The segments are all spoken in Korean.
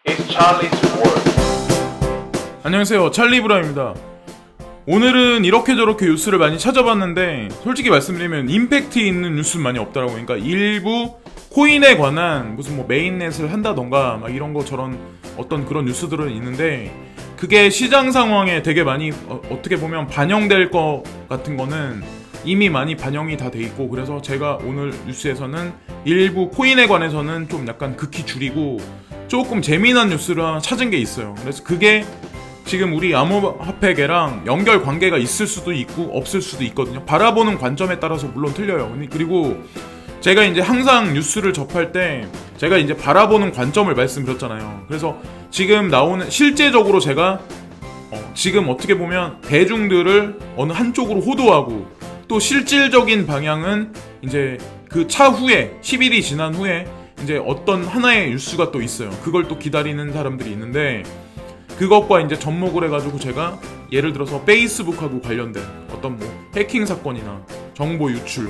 It's Charlie's World. 안녕하세요, 찰리브라입니다. 오늘은 이렇게 저렇게 뉴스를 많이 찾아봤는데 솔직히 말씀드리면 임팩트 있는 뉴스는 많이 없더라고요. 그러니까 일부 코인에 관한 무슨 뭐 메인넷을 한다던가 막 이런 거 저런 어떤 그런 뉴스들은 있는데 그게 시장 상황에 되게 많이 어떻게 보면 반영될 것 같은 거는 이미 많이 반영이 다 돼 있고, 그래서 제가 오늘 뉴스에서는 일부 코인에 관해서는 좀 약간 극히 줄이고 조금 재미난 뉴스를 하나 찾은 게 있어요. 그래서 그게 지금 우리 암호화폐계랑 연결 관계가 있을 수도 있고 없을 수도 있거든요. 바라보는 관점에 따라서 물론 틀려요. 그리고 제가 이제 항상 뉴스를 접할 때 제가 이제 바라보는 관점을 말씀드렸잖아요. 그래서 지금 나오는 실제적으로 제가 지금 어떻게 보면 대중들을 어느 한쪽으로 호도하고 또 실질적인 방향은 이제 그 차후에 10일이 지난 후에 이제 어떤 하나의 뉴스가 또 있어요. 그걸 또 기다리는 사람들이 있는데 그것과 이제 접목을 해가지고 제가 예를 들어서 페이스북하고 관련된 어떤 뭐 해킹 사건이나 정보 유출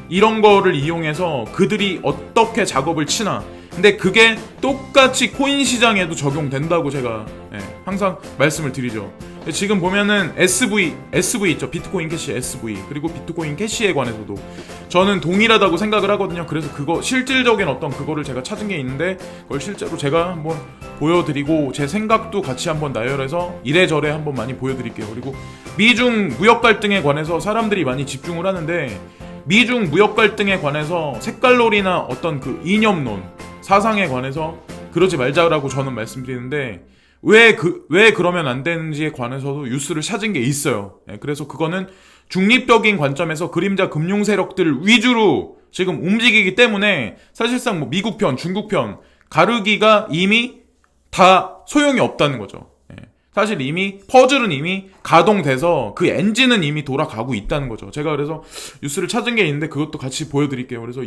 이런 거를 이용해서 그들이 어떻게 작업을 치나, 근데 그게 똑같이 코인 시장에도 적용된다고 제가 항상 말씀을 드리죠. 지금 보면은 SV 있죠. 비트코인 캐시 SV, 그리고 비트코인 캐시에 관해서도 저는 동일하다고 생각을 하거든요. 그래서 그거 실질적인 어떤 그거를 제가 찾은 게 있는데 그걸 실제로 제가 한번 보여드리고 제 생각도 같이 한번 나열해서 이래저래 한번 많이 보여드릴게요. 그리고 미중 무역 갈등에 관해서 사람들이 많이 집중을 하는데 미중 무역 갈등에 관해서 색깔놀이나 어떤 그 이념론 사상에 관해서 그러지 말자라고 저는 말씀드리는데 왜 그러면 안 되는지에 관해서도 뉴스를 찾은 게 있어요. 그래서 그거는 중립적인 관점에서 그림자 금융 세력들 위주로 지금 움직이기 때문에 사실상 뭐 미국 편, 중국 편 가르기가 이미 다 소용이 없다는 거죠. 사실 이미 퍼즐은 이미 가동돼서 그 엔진은 이미 돌아가고 있다는 거죠. 제가 그래서 뉴스를 찾은 게 있는데 그것도 같이 보여드릴게요. 그래서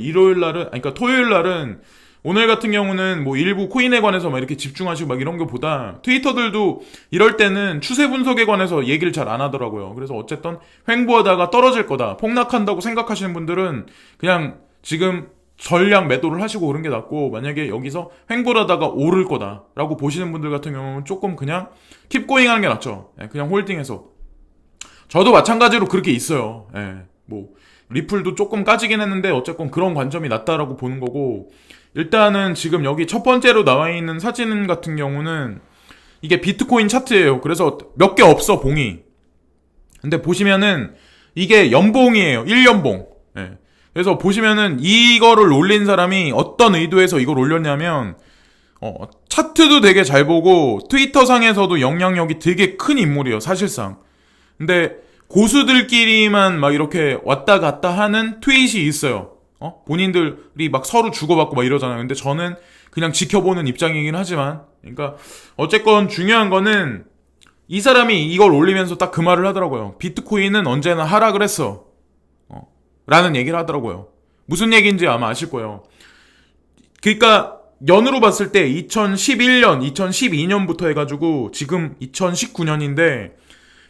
토요일 날은 오늘 같은 경우는 뭐 일부 코인에 관해서 막 이렇게 집중하시고 막 이런 것보다 트위터들도 이럴 때는 추세 분석에 관해서 얘기를 잘 안 하더라고요. 그래서 어쨌든 횡보하다가 떨어질 거다, 폭락한다고 생각하시는 분들은 그냥 지금 전량 매도를 하시고 그런 게 낫고, 만약에 여기서 횡보를 하다가 오를 거다라고 보시는 분들 같은 경우는 조금 그냥 킵고잉 하는 게 낫죠. 그냥 홀딩해서. 저도 마찬가지로 그렇게 있어요. 뭐 리플도 조금 까지긴 했는데 어쨌건 그런 관점이 낫다라고 보는 거고, 일단은 지금 여기 첫 번째로 나와 있는 사진 같은 경우는 이게 비트코인 차트예요. 그래서 몇 개 없어, 봉이. 근데 보시면은 이게 연봉이에요. 1연봉. 그래서 보시면은 이거를 올린 사람이 어떤 의도에서 이걸 올렸냐면 차트도 되게 잘 보고 트위터 상에서도 영향력이 되게 큰 인물이에요, 사실상. 근데 고수들끼리만 막 이렇게 왔다 갔다 하는 트윗이 있어요. 본인들이 막 서로 주고받고 막 이러잖아요. 근데 저는 그냥 지켜보는 입장이긴 하지만, 그러니까 어쨌건 중요한 거는 이 사람이 이걸 올리면서 딱 그 말을 하더라고요. 비트코인은 언제나 하락을 했어. 라는 얘기를 하더라고요. 무슨 얘기인지 아마 아실 거예요. 그러니까 연으로 봤을 때 2011년, 2012년부터 해가지고 지금 2019년인데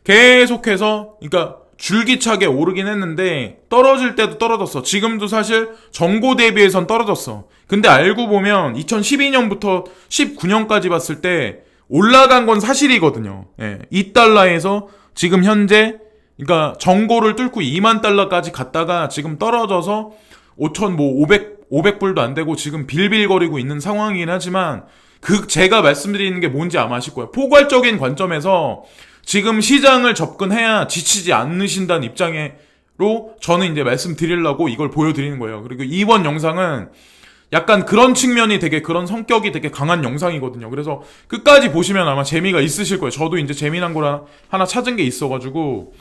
계속해서, 그러니까 줄기차게 오르긴 했는데 떨어질 때도 떨어졌어. 지금도 사실 전고 대비해선 떨어졌어. 근데 알고 보면 2012년부터 19년까지 봤을 때 올라간 건 사실이거든요. 2달러에서 지금 현재, 그러니까 전고를 뚫고 2만 달러까지 갔다가 지금 떨어져서 500불도 안 되고 지금 빌빌거리고 있는 상황이긴 하지만, 제가 말씀드리는 게 뭔지 아마 아실 거예요. 포괄적인 관점에서 지금 시장을 접근해야 지치지 않으신다는 입장으로 저는 이제 말씀드리려고 이걸 보여드리는 거예요. 그리고 이번 영상은 약간 그런 측면이 되게, 그런 성격이 되게 강한 영상이거든요. 그래서 끝까지 보시면 아마 재미가 있으실 거예요. 저도 이제 재미난 걸 하나 찾은 게 있어가지고,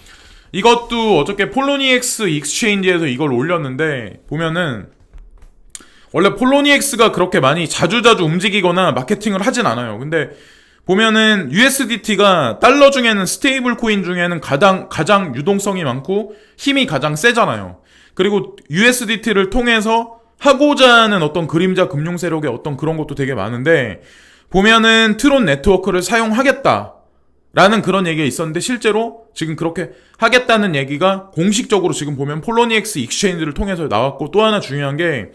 이것도 어저께 폴로니엑스 익스체인지에서 이걸 올렸는데, 보면은 원래 폴로니엑스가 그렇게 많이 자주자주 움직이거나 마케팅을 하진 않아요. 근데 보면은 USDT가 달러 중에는 스테이블 코인 중에는 가장 유동성이 많고 힘이 가장 세잖아요. 그리고 USDT를 통해서 하고자 하는 어떤 그림자 금융 세력의 어떤 그런 것도 되게 많은데, 보면은 트론 네트워크를 사용하겠다 라는 그런 얘기가 있었는데 실제로 지금 그렇게 하겠다는 얘기가 공식적으로 지금 보면 폴로니엑스 익스체인지를 통해서 나왔고, 또 하나 중요한 게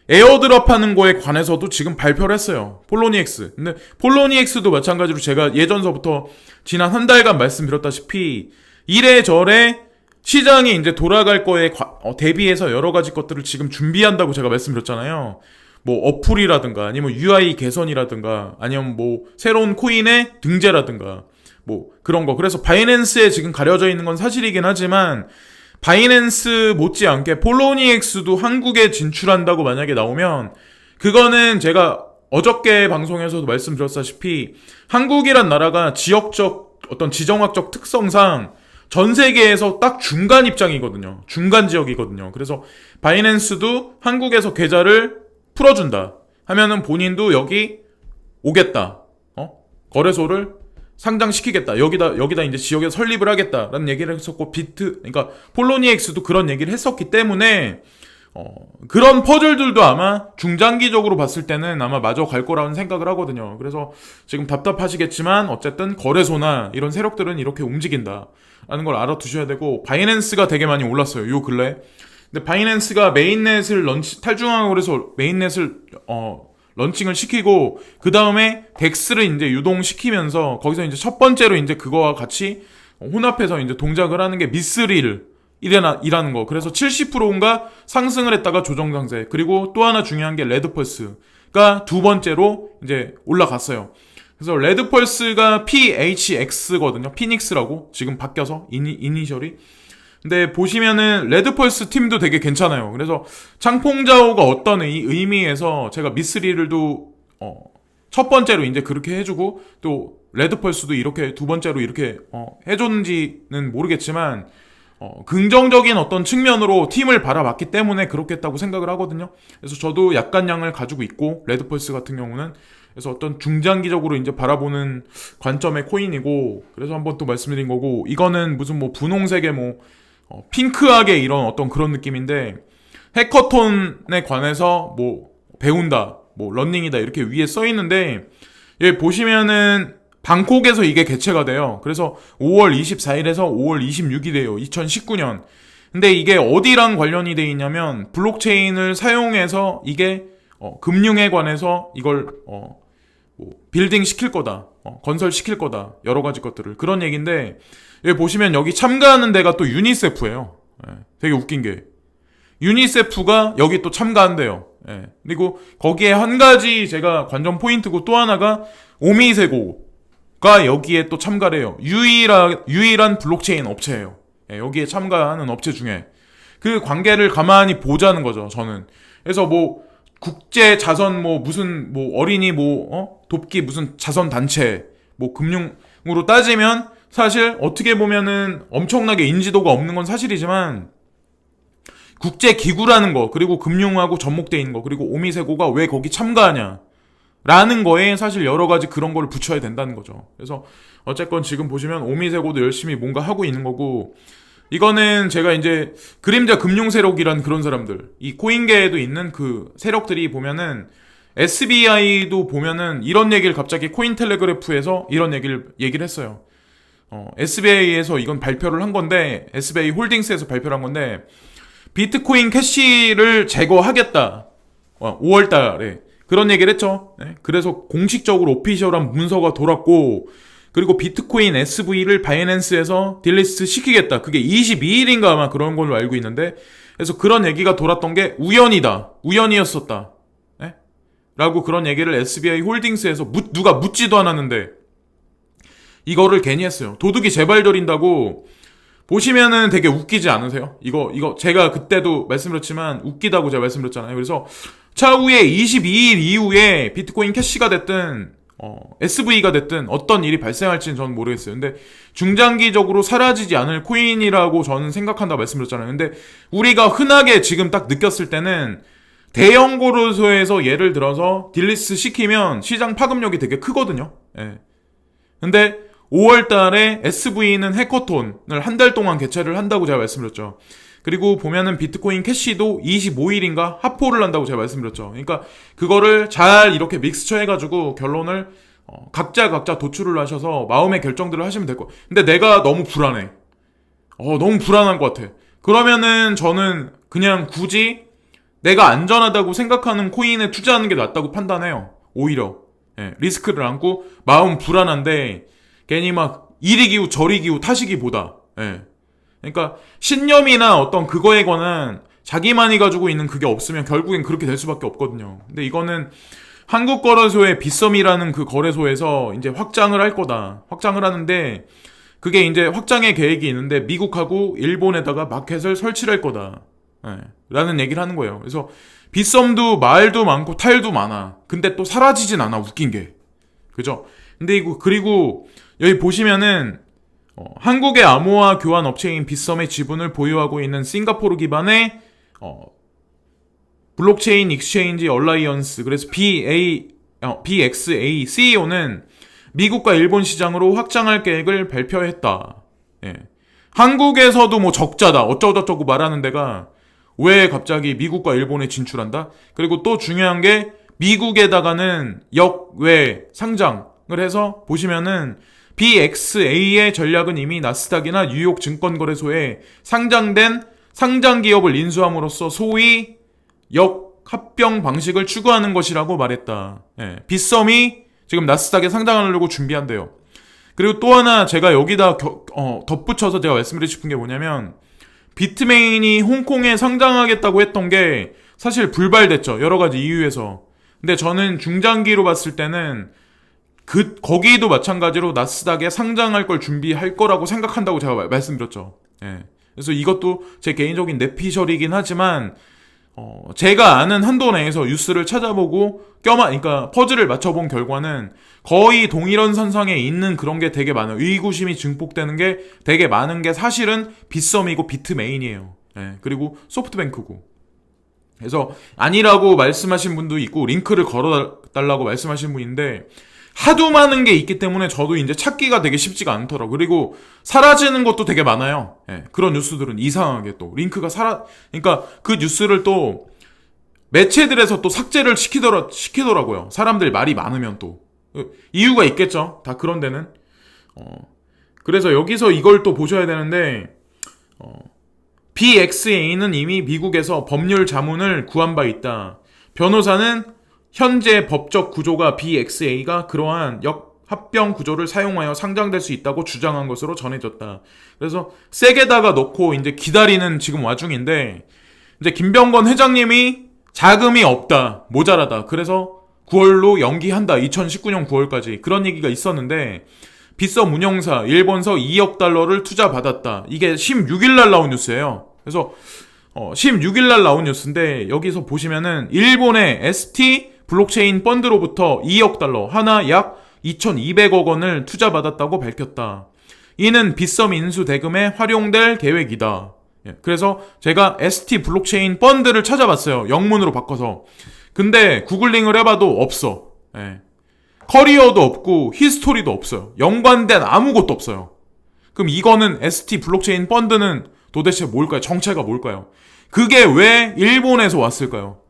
에어드랍 하는 거에 관해서도 지금 발표를 했어요. 폴로니엑스. 근데 폴로니엑스도 마찬가지로 제가 예전서부터 지난 한 달간 말씀드렸다시피 이래저래 시장이 이제 돌아갈 거에 대비해서 여러 가지 것들을 지금 준비한다고 제가 말씀드렸잖아요. 뭐 어플이라든가 아니면 UI 개선이라든가 아니면 뭐 새로운 코인의 등재라든가 뭐 그런 거. 그래서 바이낸스에 지금 가려져 있는 건 사실이긴 하지만 바이낸스 못지않게 폴로니엑스도 한국에 진출한다고 만약에 나오면 그거는 제가 어저께 방송에서도 말씀드렸다시피 한국이란 나라가 지역적 어떤 지정학적 특성상 전 세계에서 딱 중간 입장이거든요. 중간 지역이거든요. 그래서 바이낸스도 한국에서 계좌를 풀어준다 하면은 본인도 여기 오겠다. 거래소를 상장시키겠다. 여기다 이제 지역에 설립을 하겠다라는 얘기를 했었고, 그러니까 폴로니엑스도 그런 얘기를 했었기 때문에 그런 퍼즐들도 아마 중장기적으로 봤을 때는 아마 마저 갈 거라는 생각을 하거든요. 그래서 지금 답답하시겠지만 어쨌든 거래소나 이런 세력들은 이렇게 움직인다라는 걸 알아두셔야 되고, 바이낸스가 되게 많이 올랐어요, 요 근래. 근데 바이낸스가 메인넷을 탈중앙 거래소 메인넷을 런칭을 시키고 그 다음에 덱스를 이제 유동시키면서 거기서 이제 첫 번째로 이제 그거와 같이 혼합해서 이제 동작을 하는 게 미스릴이라는 거. 그래서 70%인가 상승을 했다가 조정 상세. 그리고 또 하나 중요한 게 레드펄스가 두 번째로 이제 올라갔어요. 그래서 레드펄스가 PHX거든요. 피닉스라고 지금 바뀌어서 이니셜이. 근데 보시면은 레드펄스 팀도 되게 괜찮아요. 그래서 창퐁자오가 어떤 의미에서 제가 미스릴도 첫 번째로 이제 그렇게 해주고 또 레드펄스도 이렇게 두 번째로 이렇게 해줬는지는 모르겠지만 긍정적인 어떤 측면으로 팀을 바라봤기 때문에 그렇게 했다고 생각을 하거든요. 그래서 저도 약간 양을 가지고 있고 레드펄스 같은 경우는 그래서 어떤 중장기적으로 이제 바라보는 관점의 코인이고, 그래서 한번 또 말씀드린 거고, 이거는 무슨 뭐 분홍색의 뭐 핑크하게 이런 어떤 그런 느낌인데, 해커톤에 관해서 뭐 배운다, 뭐 러닝이다 이렇게 위에 써 있는데, 여기 보시면은 방콕에서 이게 개최가 돼요. 그래서 5월 24일에서 5월 26일이에요. 2019년. 근데 이게 어디랑 관련이 돼 있냐면 블록체인을 사용해서 이게 금융에 관해서 이걸 뭐 빌딩 시킬 거다, 건설 시킬 거다, 여러 가지 것들을, 그런 얘기인데, 여기 보시면 여기 참가하는 데가 또 유니세프예요. 되게 웃긴 게 유니세프가 여기 또 참가한대요. 그리고 거기에 한 가지 제가 관전 포인트고 또 하나가 오미세고가 여기에 또 참가를 해요. 유일한 블록체인 업체예요. 여기에 참가하는 업체 중에. 그 관계를 가만히 보자는 거죠, 저는. 그래서 뭐 국제 자선 뭐 무슨 뭐 어린이 뭐 돕기 무슨 자선 단체 뭐 금융으로 따지면 사실 어떻게 보면은 엄청나게 인지도가 없는 건 사실이지만, 국제 기구라는 거, 그리고 금융하고 접목돼 있는 거, 그리고 오미세고가 왜 거기 참가하냐 라는 거에 사실 여러 가지 그런 거를 붙여야 된다는 거죠. 그래서 어쨌건 지금 보시면 오미세고도 열심히 뭔가 하고 있는 거고, 이거는 제가 이제 그림자 금융 세력이란 그런 사람들, 이 코인계에도 있는 그 세력들이 보면은 SBI도 보면은 이런 얘기를 갑자기 코인텔레그래프에서 이런 얘기를 했어요. SBI에서 이건 발표를 한 건데, SBI 홀딩스에서 발표를 한 건데, 비트코인 캐시를 제거하겠다. 5월 달에 그런 얘기를 했죠. 그래서 공식적으로 오피셜한 문서가 돌았고, 그리고 비트코인 SV를 바이낸스에서 딜리스트 시키겠다. 그게 22일인가 아마 그런 걸로 알고 있는데, 그래서 그런 얘기가 돌았던 게 우연이었었다. 라고 그런 얘기를 SBI 홀딩스에서 누가 묻지도 않았는데 이거를 괜히 했어요. 도둑이 재발 저린다고. 보시면은 되게 웃기지 않으세요? 이거 제가 그때도 말씀드렸지만 웃기다고 제가 말씀드렸잖아요. 그래서 차후에 22일 이후에 비트코인 캐시가 됐든 SV가 됐든 어떤 일이 발생할지는 저는 모르겠어요. 근데 중장기적으로 사라지지 않을 코인이라고 저는 생각한다고 말씀드렸잖아요. 근데 우리가 흔하게 지금 딱 느꼈을 때는 대형 거래소에서 예를 들어서 딜리스트 시키면 시장 파급력이 되게 크거든요. 근데 5월 달에 SV는 해커톤을 한 달 동안 개최를 한다고 제가 말씀드렸죠. 그리고 보면은 비트코인 캐시도 25일인가 합포를 한다고 제가 말씀드렸죠. 그러니까 그거를 잘 이렇게 믹스처 해가지고 결론을 각자 도출을 하셔서 마음의 결정들을 하시면 될 거예요. 근데 내가 너무 불안해. 너무 불안한 것 같아. 그러면은 저는 그냥 굳이 내가 안전하다고 생각하는 코인에 투자하는 게 낫다고 판단해요. 오히려. 리스크를 안고 마음 불안한데 괜히 막 이리 기우 저리 기우 타시기보다. 그러니까 신념이나 어떤 그거에 관한 자기만이 가지고 있는 그게 없으면 결국엔 그렇게 될 수밖에 없거든요. 근데 이거는 한국거래소의 빗썸이라는 그 거래소에서 이제 확장을 할 거다. 확장을 하는데 그게 이제 확장의 계획이 있는데 미국하고 일본에다가 마켓을 설치를 할 거다. 라는 얘기를 하는 거예요. 그래서 빗썸도 말도 많고 탈도 많아. 근데 또 사라지진 않아. 웃긴 게. 그죠? 근데 이거 그리고 여기 보시면은 한국의 암호화 교환 업체인 빗썸의 지분을 보유하고 있는 싱가포르 기반의 블록체인 익스체인지 얼라이언스, 그래서 BXA CEO는 미국과 일본 시장으로 확장할 계획을 발표했다. 한국에서도 뭐 적자다 어쩌고저쩌고 말하는 데가 왜 갑자기 미국과 일본에 진출한다? 그리고 또 중요한 게 미국에다가는 역외 상장을 해서 보시면은 BXA의 전략은 이미 나스닥이나 뉴욕 증권거래소에 상장된 상장 기업을 인수함으로써 소위 역합병 방식을 추구하는 것이라고 말했다. 빗썸이 지금 나스닥에 상장하려고 준비한대요. 그리고 또 하나 제가 여기다 덧붙여서 제가 말씀드리고 싶은 게 뭐냐면 비트메인이 홍콩에 상장하겠다고 했던 게 사실 불발됐죠. 여러 가지 이유에서. 근데 저는 중장기로 봤을 때는 거기도 마찬가지로 나스닥에 상장할 걸 준비할 거라고 생각한다고 제가 말씀드렸죠. 그래서 이것도 제 개인적인 내피셜이긴 하지만 제가 아는 한도 내에서 뉴스를 찾아보고 그러니까 퍼즐을 맞춰본 결과는 거의 동일한 선상에 있는 그런 게 되게 많아요. 의구심이 증폭되는 게 되게 많은 게 사실은 빗썸이고 비트메인이에요. 그리고 소프트뱅크고. 그래서 아니라고 말씀하신 분도 있고 링크를 걸어달라고 말씀하신 분인데 하도 많은 게 있기 때문에 저도 이제 찾기가 되게 쉽지가 않더라고요. 그리고 사라지는 것도 되게 많아요. 그런 뉴스들은 이상하게 또 링크가 그러니까 그 뉴스를 또 매체들에서 또 삭제를 시키더라고요. 사람들 말이 많으면 또 이유가 있겠죠. 다 그런 데는. 그래서 여기서 이걸 또 보셔야 되는데 BXA는 이미 미국에서 법률 자문을 구한 바 있다. 변호사는 현재 법적 구조가 BXA가 그러한 역합병 구조를 사용하여 상장될 수 있다고 주장한 것으로 전해졌다. 그래서 세게다가 넣고 이제 기다리는 지금 와중인데 이제 김병건 회장님이 자금이 없다, 모자라다. 그래서 9월로 연기한다. 2019년 9월까지 그런 얘기가 있었는데 빗썸 운영사 일본서 2억 달러를 투자받았다. 이게 16일날 나온 뉴스예요. 그래서 16일날 나온 뉴스인데 여기서 보시면은 일본의 ST 블록체인 펀드로부터 2억 달러, 하나 약 2,200억 원을 투자받았다고 밝혔다. 이는 빗썸 인수 대금에 활용될 계획이다. 그래서 제가 ST 블록체인 펀드를 찾아봤어요. 영문으로 바꿔서. 근데 구글링을 해봐도 없어. 커리어도 없고 히스토리도 없어요. 연관된 아무것도 없어요. 그럼 이거는 ST 블록체인 펀드는 도대체 뭘까요? 정체가 뭘까요? 그게 왜 일본에서 왔을까요?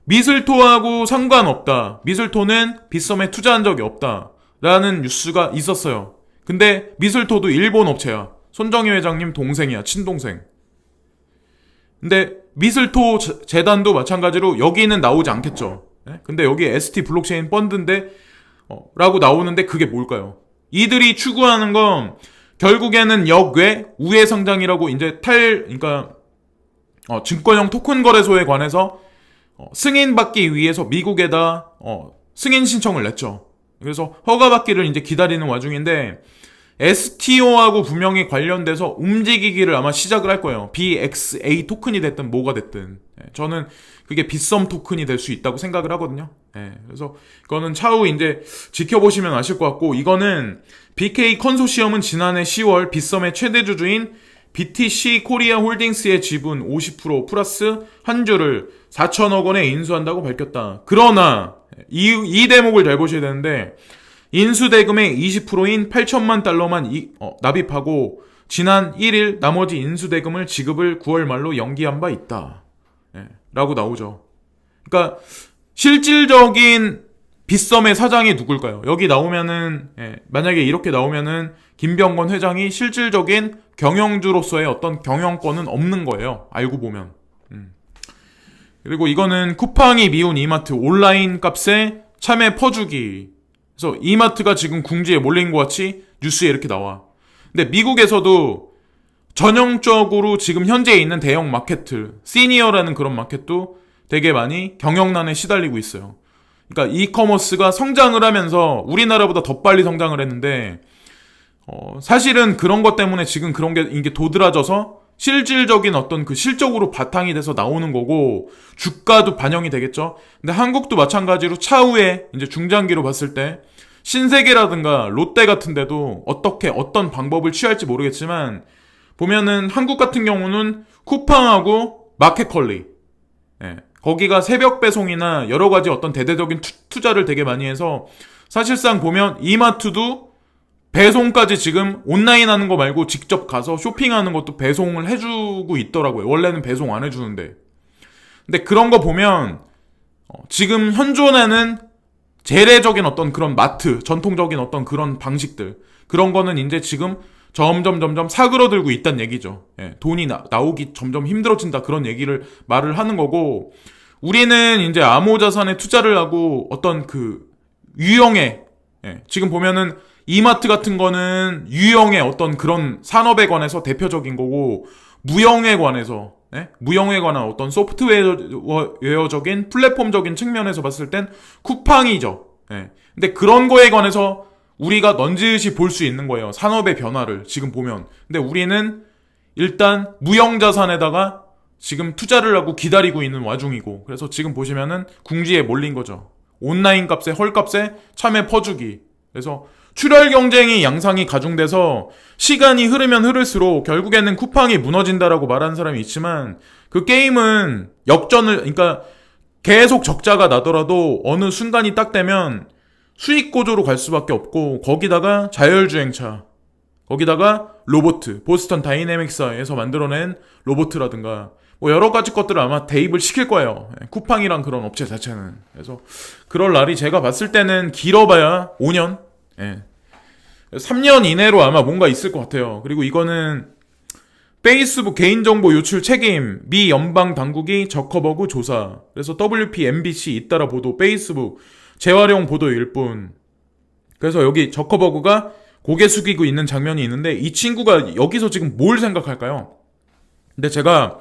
미슬토하고 상관없다. 미슬토는 빗썸에 투자한 적이 없다. 라는 뉴스가 있었어요. 근데 미슬토도 일본 업체야. 손정희 회장님 동생이야. 친동생. 근데 미슬토 재단도 마찬가지로 여기는 나오지 않겠죠. 근데 여기 ST 블록체인 펀드인데 라고 나오는데 그게 뭘까요? 이들이 추구하는 건 결국에는 역외 우회 상장이라고 이제 그러니까 증권형 토큰 거래소에 관해서 승인받기 위해서 미국에다 승인 신청을 냈죠. 그래서 허가받기를 이제 기다리는 와중인데 STO하고 분명히 관련돼서 움직이기를 아마 시작을 할 거예요. BXA 토큰이 됐든 뭐가 됐든. 저는 그게 빗썸 토큰이 될 수 있다고 생각을 하거든요. 그래서 그거는 차후 이제 지켜보시면 아실 것 같고, 이거는 BK 컨소시엄은 지난해 10월 빗썸의 최대 주주인 BTC 코리아 홀딩스의 지분 50% 플러스 한 주를 4천억 원에 인수한다고 밝혔다. 그러나 이 대목을 잘 보셔야 되는데 인수대금의 20%인 8천만 달러만 납입하고 지난 1일 나머지 인수대금을 지급을 9월 말로 연기한 바 있다. 라고 나오죠. 그러니까 실질적인 빗썸의 사장이 누굴까요? 여기 나오면은 만약에 이렇게 나오면은 김병건 회장이 실질적인 경영주로서의 어떤 경영권은 없는 거예요. 알고 보면. 그리고 이거는 쿠팡이 미운 이마트 온라인 값에 참외 퍼주기. 그래서 이마트가 지금 궁지에 몰린 것 같이 뉴스에 이렇게 나와. 근데 미국에서도 전형적으로 지금 현재 있는 대형 마켓들, 시니어라는 그런 마켓도 되게 많이 경영난에 시달리고 있어요. 그러니까 이커머스가 성장을 하면서 우리나라보다 더 빨리 성장을 했는데 사실은 그런 것 때문에 지금 그런 게 이게 도드라져서 실질적인 어떤 그 실적으로 바탕이 돼서 나오는 거고 주가도 반영이 되겠죠. 근데 한국도 마찬가지로 차후에 이제 중장기로 봤을 때 신세계라든가 롯데 같은 데도 어떤 방법을 취할지 모르겠지만 보면은 한국 같은 경우는 쿠팡하고 마켓컬리, 예, 거기가 새벽 배송이나 여러 가지 어떤 대대적인 투자를 되게 많이 해서 사실상 보면 이마트도 배송까지 지금 온라인 하는 거 말고 직접 가서 쇼핑하는 것도 배송을 해주고 있더라고요. 원래는 배송 안 해주는데. 근데 그런 거 보면 지금 현존하는 재래적인 어떤 그런 마트, 전통적인 어떤 그런 방식들, 그런 거는 이제 지금 점점 사그러들고 있다는 얘기죠. 예, 돈이 나오기 점점 힘들어진다, 그런 얘기를 말을 하는 거고, 우리는 이제 암호자산에 투자를 하고 어떤 그 유형의, 지금 보면은 이마트 같은 거는 유형의 어떤 그런 산업에 관해서 대표적인 거고, 무형에 관해서, 무형에 관한 어떤 소프트웨어적인 플랫폼적인 측면에서 봤을 땐 쿠팡이죠. 근데 그런 거에 관해서 우리가 넌지시 볼 수 있는 거예요. 산업의 변화를 지금 보면. 근데 우리는 일단 무형자산에다가 지금 투자를 하고 기다리고 있는 와중이고, 그래서 지금 보시면은 궁지에 몰린 거죠. 온라인 값에 헐값에 참외 퍼주기. 그래서 출혈 경쟁이 양상이 가중돼서 시간이 흐르면 흐를수록 결국에는 쿠팡이 무너진다라고 말하는 사람이 있지만, 그 게임은 그러니까 계속 적자가 나더라도 어느 순간이 딱 되면 수익 고조로 갈 수밖에 없고, 거기다가 자율주행차, 거기다가 로보트, 보스턴 다이내믹스에서 만들어낸 로보트라든가 뭐 여러 가지 것들을 아마 대입을 시킬 거예요. 쿠팡이랑 그런 업체 자체는. 그래서 그럴 날이 제가 봤을 때는 길어봐야 5년? 3년 이내로 아마 뭔가 있을 것 같아요. 그리고 이거는 페이스북 개인정보 유출 책임 미 연방 당국이 저커버그 조사. 그래서 WP, MBC 잇따라 보도, 페이스북 재활용 보도일 뿐. 그래서 여기 저커버그가 고개 숙이고 있는 장면이 있는데, 이 친구가 여기서 지금 뭘 생각할까요? 근데 제가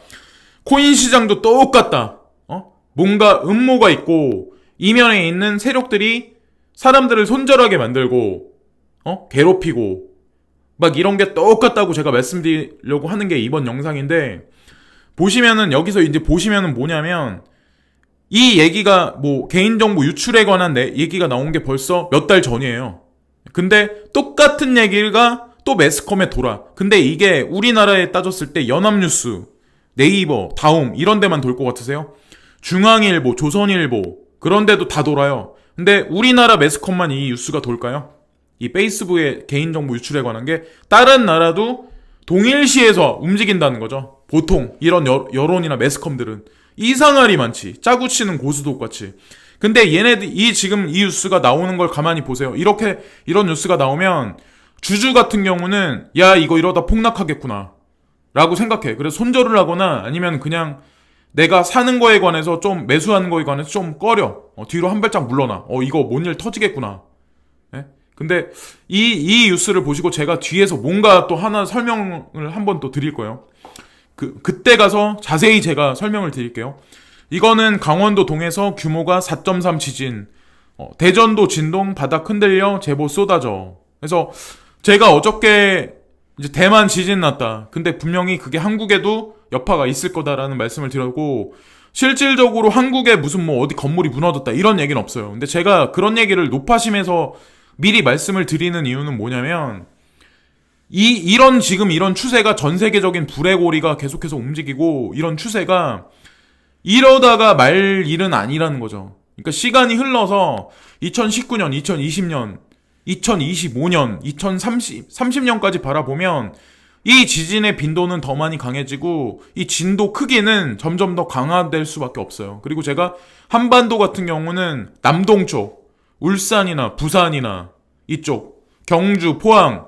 코인 시장도 똑같다. 뭔가 음모가 있고 이면에 있는 세력들이 사람들을 손절하게 만들고 괴롭히고 막 이런 게 똑같다고 제가 말씀드리려고 하는 게 이번 영상인데, 보시면은 여기서 이제 보시면은 뭐냐면, 이 얘기가 뭐 개인정보 유출에 관한 얘기가 나온 게 벌써 몇 달 전이에요. 근데 똑같은 얘기가 또 매스컴에 돌아. 근데 이게 우리나라에 따졌을 때 연합뉴스, 네이버, 다움 이런 데만 돌 것 같으세요? 중앙일보, 조선일보 그런 데도 다 돌아요. 근데 우리나라 매스컴만 이 뉴스가 돌까요? 이 페이스북의 개인정보 유출에 관한 게 다른 나라도 동일시에서 움직인다는 거죠. 보통 이런 여론이나 매스컴들은 이상할이 많지. 짜고 치는 고스톱같이. 근데 얘네들 지금 이 뉴스가 나오는 걸 가만히 보세요. 이런 뉴스가 나오면 주주 같은 경우는 야, 이거 이러다 폭락하겠구나 라고 생각해. 그래서 손절을 하거나 아니면 그냥 내가 사는 거에 관해서 좀, 매수하는 거에 관해서 좀 꺼려. 뒤로 한 발짝 물러나. 이거 뭔 일 터지겠구나. 근데 이 뉴스를 보시고 제가 뒤에서 뭔가 또 하나 설명을 한번 또 드릴 거예요. 그때 가서 자세히 제가 설명을 드릴게요. 이거는 강원도 동에서 규모가 4.3 지진, 대전도 진동, 바닥 흔들려 제보 쏟아져. 그래서 제가 어저께 이제 대만 지진 났다. 근데 분명히 그게 한국에도 여파가 있을 거다라는 말씀을 드렸고, 실질적으로 한국에 무슨 뭐 어디 건물이 무너졌다 이런 얘기는 없어요. 근데 제가 그런 얘기를 노파심에서 미리 말씀을 드리는 이유는 뭐냐면, 지금 이런 추세가 전 세계적인 불의 고리가 계속해서 움직이고, 이런 추세가 이러다가 말 일은 아니라는 거죠. 그러니까 시간이 흘러서 2019년, 2020년, 2025년, 2030년까지 바라보면 이 지진의 빈도는 더 많이 강해지고 이 진도 크기는 점점 더 강화될 수밖에 없어요. 그리고 제가 한반도 같은 경우는 남동쪽, 울산이나 부산이나 이쪽, 경주, 포항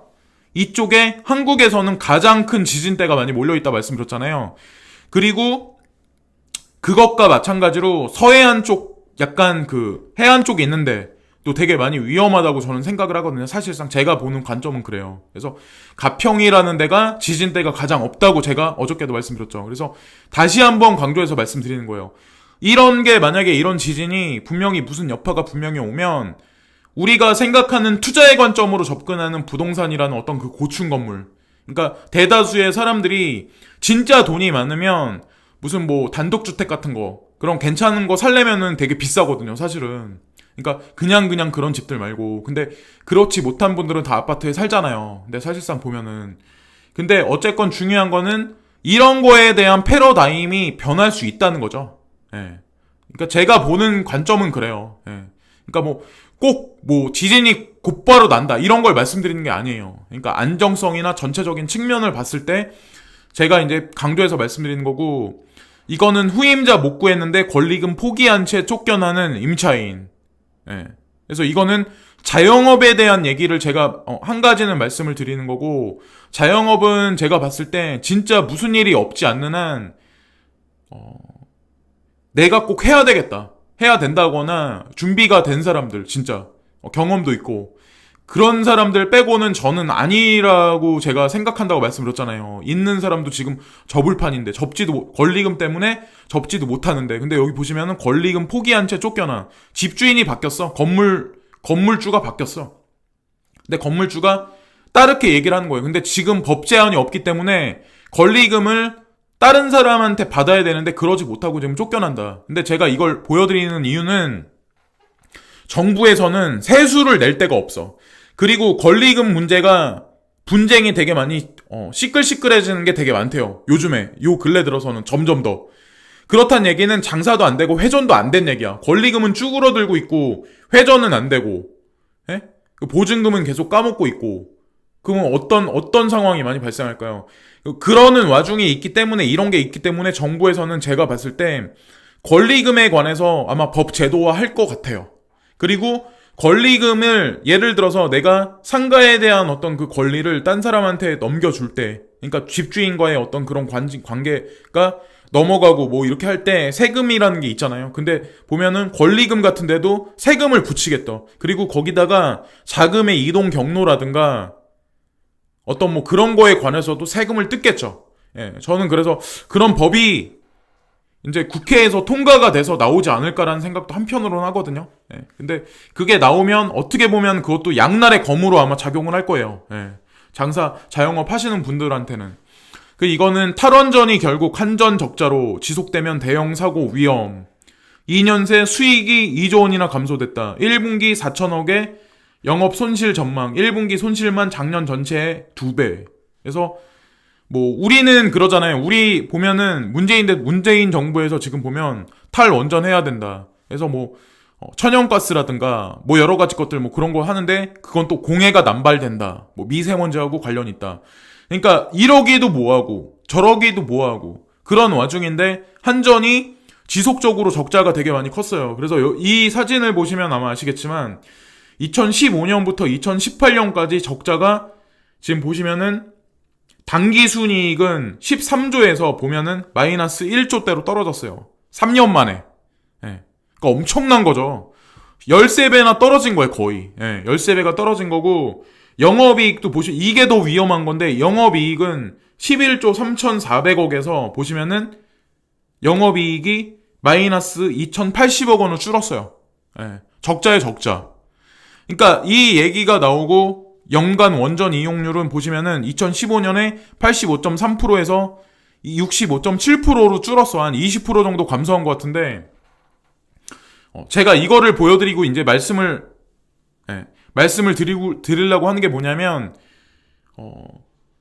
이쪽에 한국에서는 가장 큰 지진대가 많이 몰려있다 말씀드렸잖아요. 그리고 그것과 마찬가지로 서해안 쪽, 약간 그 해안 쪽에 있는데 또 되게 많이 위험하다고 저는 생각을 하거든요. 사실상 제가 보는 관점은 그래요. 그래서 가평이라는 데가 지진대가 가장 없다고 제가 어저께도 말씀드렸죠. 그래서 다시 한번 강조해서 말씀드리는 거예요. 이런 게 만약에 이런 지진이 분명히 무슨 여파가 분명히 오면 우리가 생각하는 투자의 관점으로 접근하는 부동산이라는 어떤 그 고층 건물, 그러니까 대다수의 사람들이 진짜 돈이 많으면 무슨 뭐 단독주택 같은 거, 그런 괜찮은 거 살려면은 되게 비싸거든요, 사실은. 그러니까 그냥 그런 집들 말고. 근데 그렇지 못한 분들은 다 아파트에 살잖아요. 근데 사실상 보면은, 근데 어쨌건 중요한 거는 이런 거에 대한 패러다임이 변할 수 있다는 거죠. 예. 그러니까 제가 보는 관점은 그래요. 예. 그러니까 뭐 꼭 뭐 지진이 곧바로 난다 이런 걸 말씀드리는 게 아니에요. 그러니까 안정성이나 전체적인 측면을 봤을 때 제가 이제 강조해서 말씀드리는 거고, 이거는 후임자 못 구했는데 권리금 포기한 채 쫓겨나는 임차인. 예. 그래서 이거는 자영업에 대한 얘기를 제가 한 가지는 말씀을 드리는 거고, 자영업은 제가 봤을 때 진짜 무슨 일이 없지 않는 한 내가 꼭 해야 되겠다, 해야 된다거나 준비가 된 사람들, 진짜 경험도 있고 그런 사람들 빼고는 저는 아니라고 제가 생각한다고 말씀드렸잖아요. 있는 사람도 지금 접을 판인데 권리금 때문에 접지도 못하는데, 근데 여기 보시면은 권리금 포기한 채 쫓겨나. 집주인이 바뀌었어. 건물주가 바뀌었어. 근데 건물주가 따르게 얘기를 하는 거예요. 근데 지금 법 제한이 없기 때문에 권리금을 다른 사람한테 받아야 되는데 그러지 못하고 지금 쫓겨난다. 근데 제가 이걸 보여드리는 이유는 정부에서는 세수를 낼 데가 없어. 그리고 권리금 문제가 분쟁이 되게 많이 시끌시끌해지는 게 되게 많대요. 요즘에 요 근래 들어서는 점점 더. 그렇단 얘기는 장사도 안 되고 회전도 안 된 얘기야. 권리금은 쭈그러들고 있고 회전은 안 되고, 예? 그 보증금은 계속 까먹고 있고. 그러면 어떤 상황이 많이 발생할까요? 그러는 와중에 있기 때문에, 이런 게 있기 때문에 정부에서는 제가 봤을 때 권리금에 관해서 아마 법 제도화 할 것 같아요. 그리고 권리금을 예를 들어서 내가 상가에 대한 어떤 그 권리를 딴 사람한테 넘겨줄 때, 그러니까 집주인과의 어떤 그런 관계가 넘어가고 뭐 이렇게 할 때 세금이라는 게 있잖아요. 근데 보면은 권리금 같은 데도 세금을 붙이겠다. 그리고 거기다가 자금의 이동 경로라든가 어떤 뭐 그런 거에 관해서도 세금을 뜯겠죠. 예, 저는 그래서 그런 법이 이제 국회에서 통과가 돼서 나오지 않을까라는 생각도 한편으로는 하거든요. 예, 근데 그게 나오면 어떻게 보면 그것도 양날의 검으로 아마 작용을 할 거예요. 예, 자영업 하시는 분들한테는. 이거는 탈원전이 결국 한전 적자로 지속되면 대형 사고 위험. 2년 새 수익이 2조 원이나 감소됐다. 1분기 4천억의 영업 손실 전망. 1분기 손실만 작년 전체의 2배. 그래서 뭐 우리는 그러잖아요. 우리 보면은 문재인 정부에서 지금 보면 탈원전 해야 된다. 그래서 뭐 천연가스라든가 뭐 여러 가지 것들 뭐 그런 거 하는데 그건 또 공해가 남발된다. 뭐 미세먼지하고 관련 있다. 그러니까 이러기도 뭐하고 저러기도 뭐하고 그런 와중인데 한전이 지속적으로 적자가 되게 많이 컸어요. 그래서 이 사진을 보시면 아마 아시겠지만 2015년부터 2018년까지 적자가 지금 보시면은 당기 순이익은 13조에서 보면은 마이너스 1조대로 떨어졌어요. 3년 만에. 예. 그러니까 엄청난 거죠. 13배나 떨어진 거예요, 거의. 예. 13배가 떨어진 거고, 영업이익도 이게 더 위험한 건데, 영업이익은 11조 3,400억에서 보시면은 영업이익이 마이너스 2,080억 원으로 줄었어요. 예. 적자의 적자. 그러니까 이 얘기가 나오고 연간 원전 이용률은 보시면은 2015년에 85.3%에서 65.7%로 줄었어. 한 20% 정도 감소한 것 같은데, 제가 이거를 보여드리고 이제 말씀을 드리려고 하는 게 뭐냐면,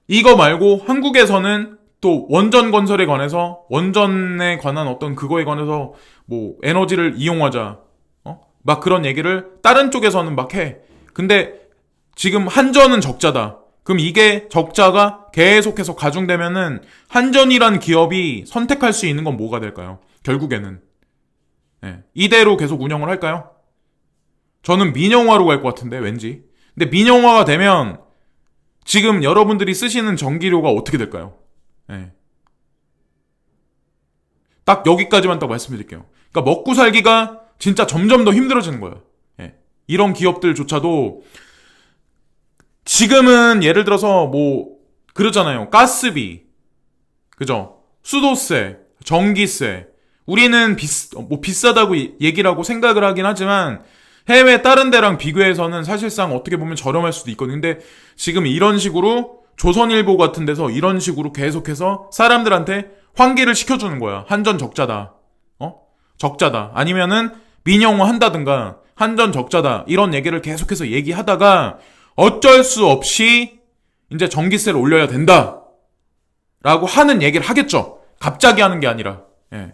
이거 말고 한국에서는 또 원전 건설에 관해서, 원전에 관한 어떤 그거에 관해서 뭐 에너지를 이용하자, 막 그런 얘기를 다른 쪽에서는 막 해. 근데 지금 한전은 적자다. 그럼 이게 적자가 계속해서 가중되면은 한전이란 기업이 선택할 수 있는 건 뭐가 될까요? 결국에는. 네. 이대로 계속 운영을 할까요? 저는 민영화로 갈 것 같은데, 왠지. 근데 민영화가 되면 지금 여러분들이 쓰시는 전기료가 어떻게 될까요? 네. 딱 여기까지만 딱 말씀드릴게요. 그러니까 먹고 살기가 진짜 점점 더 힘들어지는 거예요. 예. 이런 기업들조차도 지금은 예를 들어서 뭐 그러잖아요. 가스비, 그죠? 수도세, 전기세. 우리는 비싸다고 얘기를 하고 생각을 하긴 하지만 해외 다른 데랑 비교해서는 사실상 어떻게 보면 저렴할 수도 있거든요. 근데 지금 이런 식으로 조선일보 같은 데서 이런 식으로 계속해서 사람들한테 환기를 시켜주는 거야. 한전 적자다. 적자다. 아니면은 민영화 한다든가 한전 적자다. 이런 얘기를 계속해서 얘기하다가 어쩔 수 없이 이제 전기세를 올려야 된다. 라고 하는 얘기를 하겠죠. 갑자기 하는 게 아니라. 예.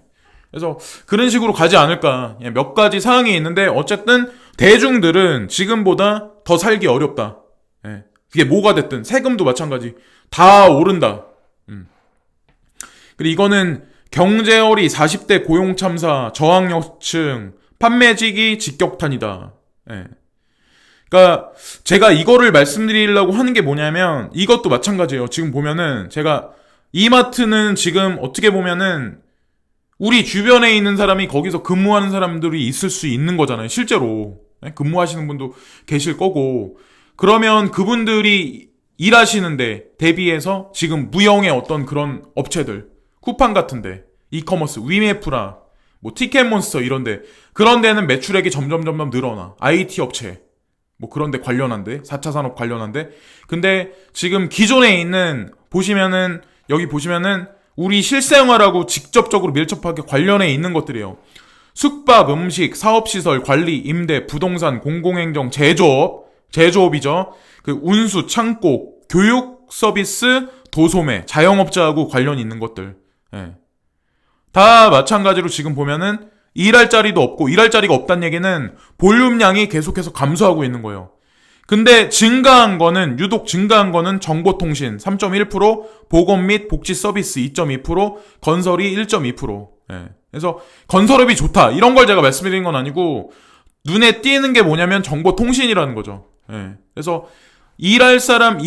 그래서 그런 식으로 가지 않을까. 예, 몇 가지 사항이 있는데 어쨌든 대중들은 지금보다 더 살기 어렵다. 예. 그게 뭐가 됐든 세금도 마찬가지. 다 오른다. 그리고 이거는 경제어리 40대 고용참사 저항여층 판매직이 직격탄이다. 예. 그러니까 제가 이거를 말씀드리려고 하는 게 뭐냐면 이것도 마찬가지예요. 지금 보면은 제가 이마트는 지금 어떻게 보면은 우리 주변에 있는 사람이 거기서 근무하는 사람들이 있을 수 있는 거잖아요. 실제로 근무하시는 분도 계실 거고 그러면 그분들이 일하시는데 대비해서 지금 무형의 어떤 그런 업체들 쿠팡 같은데 이커머스 위메프라 뭐 티켓몬스터 이런데 그런 데는 매출액이 점점 늘어나. IT 업체 뭐 그런 데 관련한데 4차 산업 관련한데 근데 지금 기존에 있는 보시면은 여기 보시면은 우리 실생활하고 직접적으로 밀접하게 관련해 있는 것들이에요. 숙박, 음식, 사업시설, 관리, 임대, 부동산, 공공행정, 제조업이죠. 그 운수, 창고, 교육 서비스, 도소매, 자영업자하고 관련이 있는 것들. 예. 다 마찬가지로 지금 보면은 일할 자리도 없고 일할 자리가 없다는 얘기는 볼륨량이 계속해서 감소하고 있는 거예요. 근데 유독 증가한 거는 정보통신 3.1%, 보건 및 복지 서비스 2.2%, 건설이 1.2%. 예. 그래서 건설업이 좋다. 이런 걸 제가 말씀드린 건 아니고 눈에 띄는 게 뭐냐면 정보통신이라는 거죠. 예. 그래서 일할 사람은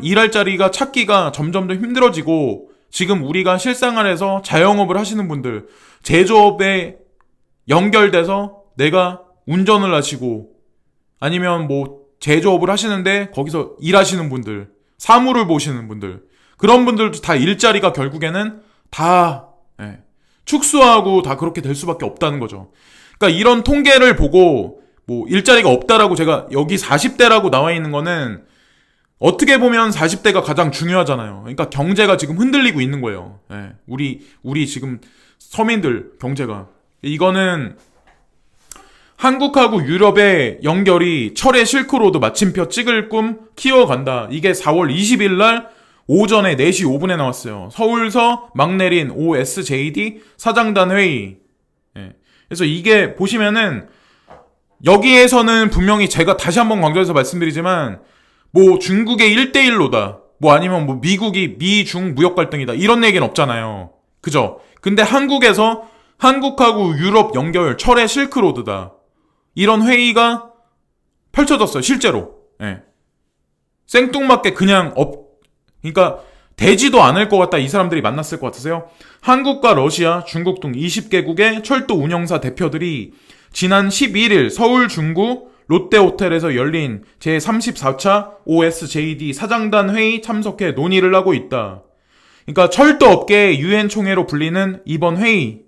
일할 자리가 찾기가 점점 더 힘들어지고 지금 우리가 실생활에서 자영업을 하시는 분들, 제조업에 연결돼서 내가 운전을 하시고 아니면 뭐 제조업을 하시는데 거기서 일하시는 분들, 사무를 보시는 분들 그런 분들도 다 일자리가 결국에는 다 축소하고 다 그렇게 될 수밖에 없다는 거죠. 그러니까 이런 통계를 보고 뭐 일자리가 없다라고 제가 여기 40대라고 나와 있는 거는 어떻게 보면 40대가 가장 중요하잖아요. 그러니까 경제가 지금 흔들리고 있는 거예요. 우리 지금 서민들 경제가 이거는 한국하고 유럽의 연결이 철의 실크로드 마침표 찍을 꿈 키워간다. 이게 4월 20일 날 오전에 4시 5분에 나왔어요. 서울서 막 내린 OSJD 사장단 회의. 그래서 이게 보시면은 여기에서는 분명히 제가 다시 한번 강조해서 말씀드리지만 뭐 중국의 1대1로다. 뭐 아니면 뭐 미국이 미중 무역 갈등이다. 이런 얘기는 없잖아요. 그죠? 근데 한국하고 유럽 연결 철의 실크로드다. 이런 회의가 펼쳐졌어요. 실제로. 생뚱맞게 그러니까 되지도 않을 것 같다. 이 사람들이 만났을 것 같으세요? 한국과 러시아, 중국 등 20개국의 철도 운영사 대표들이 지난 11일 서울 중구 롯데호텔에서 열린 제34차 OSJD 사장단 회의 참석해 논의를 하고 있다. 그러니까 철도업계의 유엔총회로 불리는 이번 회의.